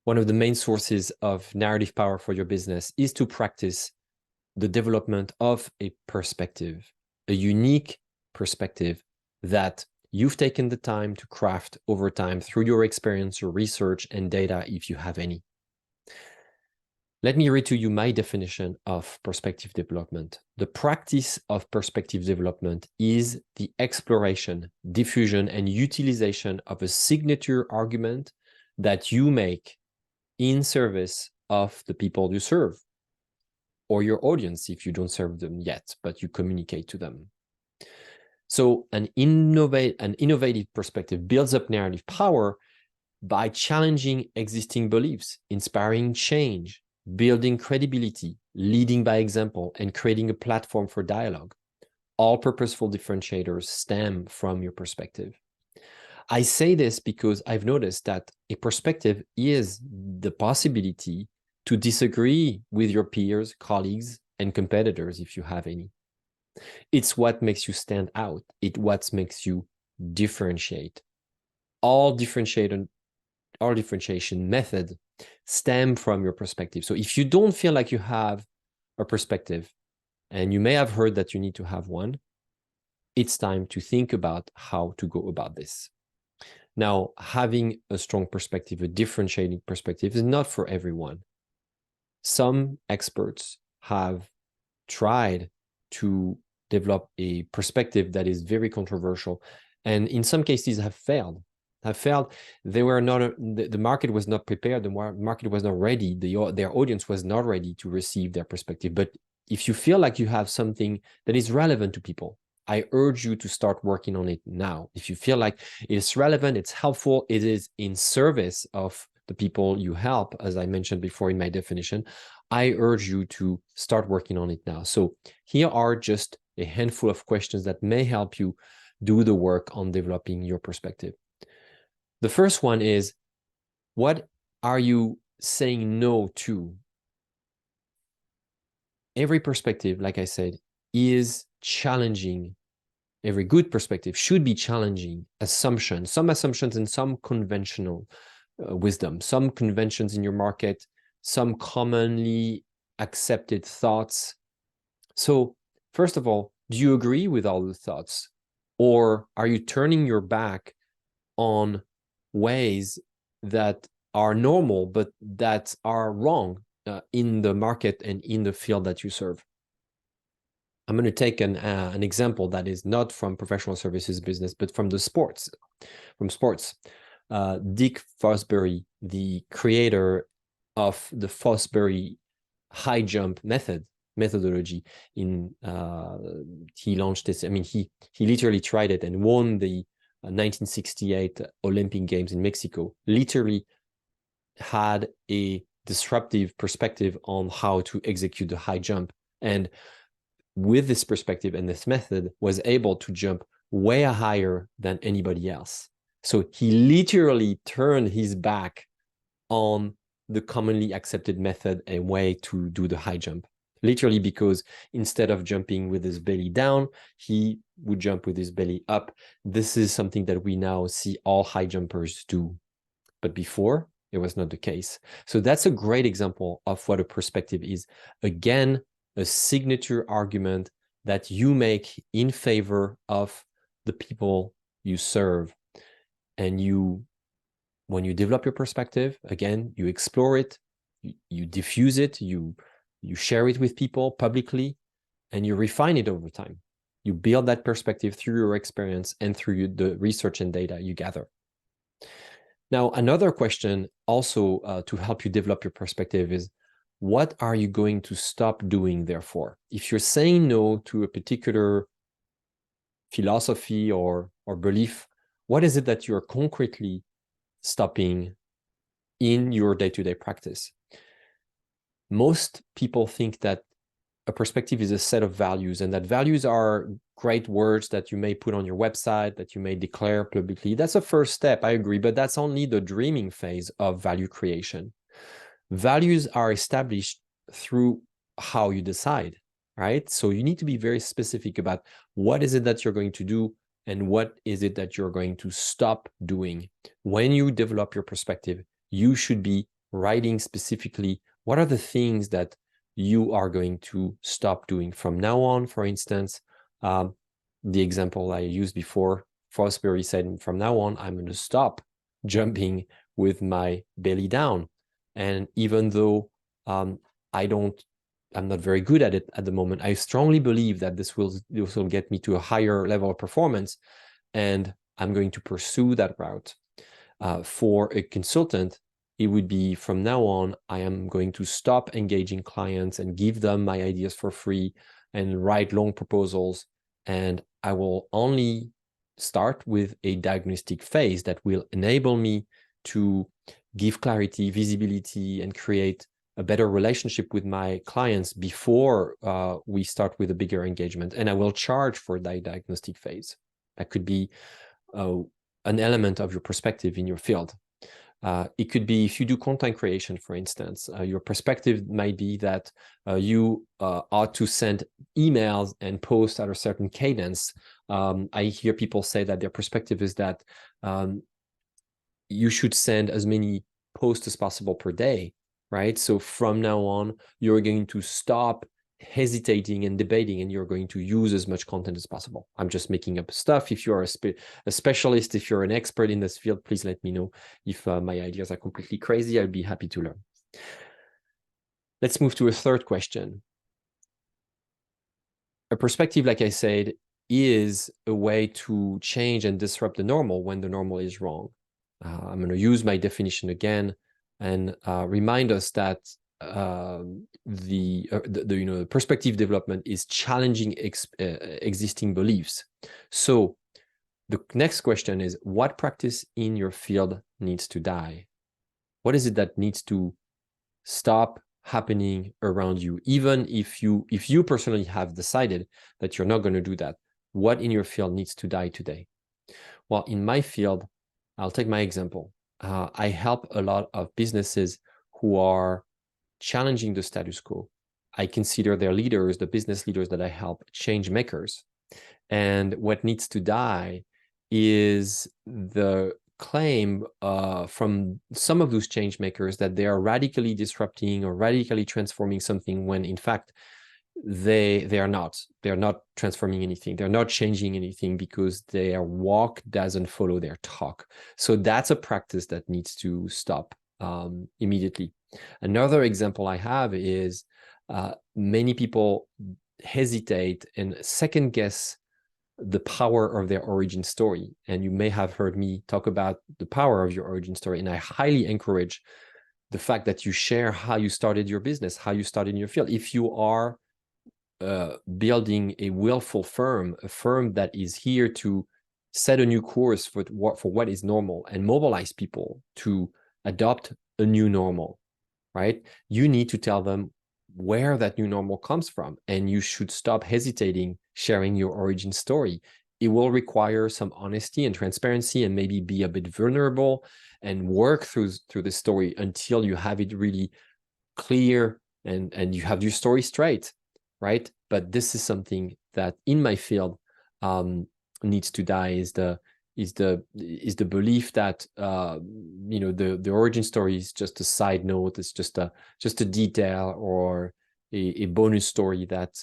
one of the main sources of narrative power for your business is to practice the development of a perspective, a unique perspective that you've taken the time to craft over time through your experience, your research, and data, if you have any. Let me read to you my definition of perspective development. The practice of perspective development is the exploration, diffusion, and utilization of a signature argument that you make in service of the people you serve, or your audience if you don't serve them yet, but you communicate to them. So an innovative perspective builds up narrative power by challenging existing beliefs, inspiring change, building credibility, leading by example, and creating a platform for dialogue. All purposeful differentiators stem from your perspective. I say this because I've noticed that a perspective is the possibility to disagree with your peers, colleagues, and competitors if you have any. It's what makes you stand out. It's what makes you differentiate. All differentiation method stem from your perspective. So if you don't feel like you have a perspective, and you may have heard that you need to have one, it's time to think about how to go about this. Now, having a strong perspective, a differentiating perspective, is not for everyone. Some experts have tried to develop a perspective that is very controversial, and in some cases have failed. They were not, the market was not prepared, the market was not ready, their audience was not ready to receive their perspective. But if you feel like you have something that is relevant to people, I urge you to start working on it now. If you feel like it's relevant, it's helpful, it is in service of the people you help, as I mentioned before in my definition, I urge you to start working on it now. So here are just a handful of questions that may help you do the work on developing your perspective. The first one is, what are you saying no to? Every perspective, like I said, is challenging. Every good perspective should be challenging assumptions, some assumptions and some conventional wisdom, some conventions in your market, some commonly accepted thoughts. So first of all, do you agree with all the thoughts? Or are you turning your back on ways that are normal, but that are wrong in the market and in the field that you serve? I'm going to take an example that is not from professional services business, but from sports. Dick Fosbury, the creator of the Fosbury high jump methodology, he launched this. I mean, he literally tried it and won the 1968 Olympic Games in Mexico. Literally had a disruptive perspective on how to execute the high jump, and with this perspective and this method was able to jump way higher than anybody else. So he literally turned his back on the commonly accepted method and way to do the high jump. Literally, because instead of jumping with his belly down, he would jump with his belly up. This is something that we now see all high jumpers do. But before, it was not the case. So that's a great example of what a perspective is. Again, a signature argument that you make in favor of the people you serve. And when you develop your perspective, again, you explore it, you diffuse it, you share it with people publicly, and you refine it over time. You build that perspective through your experience and through the research and data you gather. Now, another question also to help you develop your perspective is, what are you going to stop doing, therefore? If you're saying no to a particular philosophy or belief, what is it that you're concretely stopping in your day-to-day practice? Most people think that a perspective is a set of values, and that values are great words that you may put on your website, that you may declare publicly. That's a first step, I agree, but that's only the dreaming phase of value creation. Values are established through how you decide, right? So you need to be very specific about what is it that you're going to do and what is it that you're going to stop doing. When you develop your perspective, you should be writing specifically what are the things that you are going to stop doing from now on. For instance, the example I used before, Fosbury said, from now on, I'm going to stop jumping with my belly down. And even though I'm not very good at it at the moment, I strongly believe that this will get me to a higher level of performance, and I'm going to pursue that route. For a consultant, it would be from now on, I am going to stop engaging clients and give them my ideas for free and write long proposals. And I will only start with a diagnostic phase that will enable me to give clarity, visibility, and create a better relationship with my clients before we start with a bigger engagement. And I will charge for that diagnostic phase. That could be an element of your perspective in your field. It could be if you do content creation, for instance, your perspective might be that you ought to send emails and post at a certain cadence. I hear people say that their perspective is that you should send as many posts as possible per day, right? So from now on, you're going to stop hesitating and debating, and you're going to use as much content as possible. I'm just making up stuff. If you're a specialist, if you're an expert in this field, please let me know. If my ideas are completely crazy, I'd be happy to learn. Let's move to a third question. A perspective, like I said, is a way to change and disrupt the normal when the normal is wrong. I'm going to use my definition again and remind us that the perspective development is challenging existing beliefs. So the next question is, what practice in your field needs to die? What is it that needs to stop happening around you? Even if you personally have decided that you're not going to do that, what in your field needs to die today? Well, in my field, I'll take my example. I help a lot of businesses who are challenging the status quo. I consider their leaders, the business leaders that I help, change makers. And what needs to die is the claim from some of those change makers that they are radically disrupting or radically transforming something, when in fact they're not transforming anything. They're not changing anything because their walk doesn't follow their talk. So that's a practice that needs to stop immediately. Another example I have is many people hesitate and second guess the power of their origin story. And you may have heard me talk about the power of your origin story. And I highly encourage the fact that you share how you started your business, how you started in your field. If you are building a willful firm, a firm that is here to set a new course for what is normal and mobilize people to adopt a new normal, right? You need to tell them where that new normal comes from, and you should stop hesitating sharing your origin story. It will require some honesty and transparency, and maybe be a bit vulnerable and work through the story until you have it really clear and you have your story straight, right? But this is something that in my field needs to die, is the belief that the origin story is just a side note. It's just a detail or a bonus story that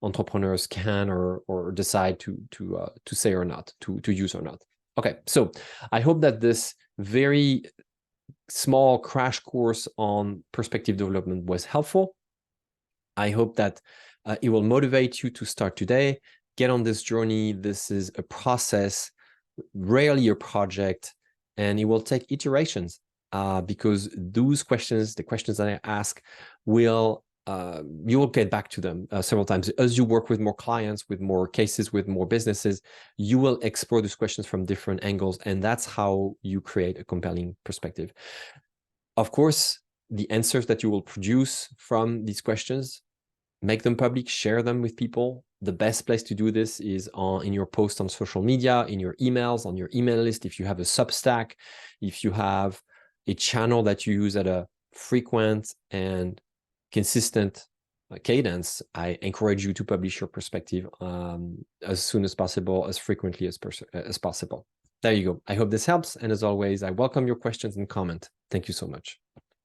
entrepreneurs can or decide to say or not, to use or not. Okay, so I hope that this very small crash course on perspective development was helpful. I hope that it will motivate you to start today. Get on this journey. This is a process, rarely a project, and it will take iterations because those questions, the questions that I ask, you will get back to them several times. As you work with more clients, with more cases, with more businesses, you will explore those questions from different angles, and that's how you create a compelling perspective. Of course, the answers that you will produce from these questions, make them public, share them with people. The best place to do this is in your post on social media, in your emails, on your email list. If you have a Substack, if you have a channel that you use at a frequent and consistent cadence, I encourage you to publish your perspective as soon as possible, as frequently as possible. There you go. I hope this helps. And as always, I welcome your questions and comment. Thank you so much.